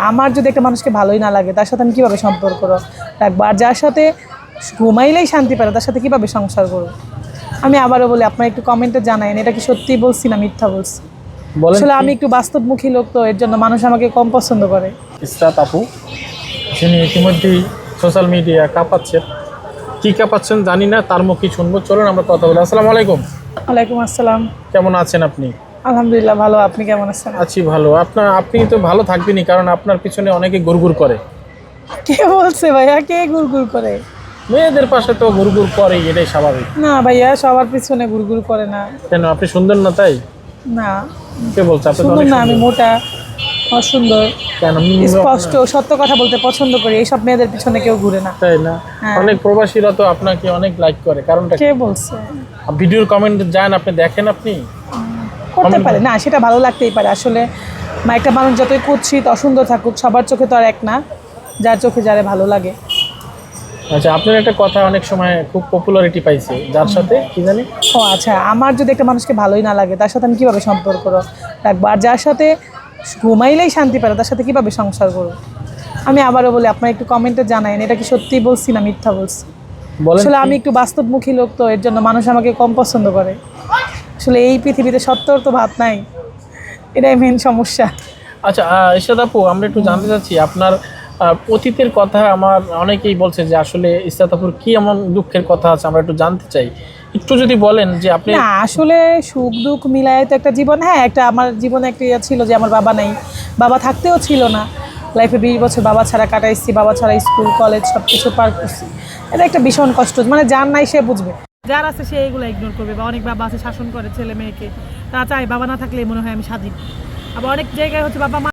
আমার যদি একটা মানুষকে ভালোই না লাগে তার সাথে আমি কীভাবে সম্পর্ক রাখবো? আর যার সাথে ঘুমাইলেই শান্তি পায় তার সাথে কীভাবে সংসার করবো? আমি আবারও বলি, আপনারা একটু কমেন্টে জানায়েন এটা কি সত্যি বলছি না মিথ্যা বলছি। আসলে আমি একটু বাস্তবমুখী লোক, তো এর জন্য মানুষ আমাকে কম পছন্দ করে। ইসরাত আপু, যিনি ইতিমধ্যেই সোশ্যাল মিডিয়া কাঁপাচ্ছেন, কী কাঁপাচ্ছেন জানি না, তার মুখে শুনবো। চলুন আমরা কথা বলি। আসসালামু আলাইকুম। ওয়ালাইকুম আসসালাম। কেমন আছেন আপনি? আলহামদুলিল্লাহ ভালো, আপনি কেমন আছেন? আছি ভালো। আপনি তো ভালো থাকবেনই, কারণ আপনার পিছনে অনেকে গুড়গুড় করে। কে বলছে ভাইয়া? কে গুড়গুড় করে? মেয়েদের পাশে তো গুড়গুড় করে, এটাই স্বাভাবিক। না ভাইয়া, সবার পিছনে গুড়গুড় করে না। কেন, আপনি সুন্দর না তাই? না কে বলছে আপনি সুন্দর না? আমি মোটা, অসুন্দর, কেন? স্পষ্ট সত্য কথা বলতে পছন্দ করি। এইসব মেয়েদের পিছনে কেউ ঘুরে না। তাই না? হ্যাঁ। অনেক প্রবাসীরা তো আপনাকে অনেক লাইক করে, কারণটা কে বলছে? ভিডিওর কমেন্ট যান, আপনি দেখেন, আপনি করতে পারে না, সেটা ভালো লাগতেই পারে। আসলে একটা মানুষ যতই কুৎসিত অসুন্দর থাকুক, সবার চোখে তো আর এক না। যার চোখে যারে ভালো লাগে। আচ্ছা, আপনার একটা কথা অনেক সময় খুব পপুলারিটি পাইছে, যার সাথে কি জানি। ও আচ্ছা, আমার যদি একটা মানুষকে ভালোই না লাগে তার সাথে আমি কীভাবে সম্পর্ক রাখবো? আর যার সাথে ঘুমাইলেই শান্তি পায় তার সাথে কীভাবে সংসার করবো? আমি আবারও বলি, আপনারা একটু কমেন্টে জানায়েন এটা কি সত্যি বলছি না মিথ্যা বলছি। আসলে আমি একটু বাস্তবমুখী লোক, তো এর জন্য মানুষ আমাকে কম পছন্দ করে। আসলে এই পৃথিবীতে সত্যর তো ভাত নাই, এটাই মেন সমস্যা। আচ্ছা ইশরাত আপু, আমরা একটু জানতে চাচ্ছি আপনার অতীতের কথা। আমার অনেকেই বলছে যে আসলে ইশরাত আপুর কি এমন দুঃখের কথা আছে, আমরা একটু জানতে চাই। একটু যদি বলেন যে আপনি। না আসলে সুখ দুঃখ মিলায় তো একটা জীবন। হ্যাঁ, একটা আমার জীবনে একটা ইয়ে ছিল যে আমার বাবা নেই, বাবা থাকতেও ছিল না। লাইফে 20 বছর বাবা ছাড়া কাটাইছি, বাবা ছাড়া স্কুল কলেজ সব কিছু পার করছি। এটা একটা ভীষণ কষ্ট, মানে যার নাই সে বুঝবে। যার আছে সে এগুলো ইগনোর করবে। বা অনেক বাবা আছে শাসন করে ছেলে মেয়েকে, তা চাই বাবা না থাকলে মনে হয় আমি স্বাধীন। আবার অনেক জায়গায় হচ্ছে বাবা মা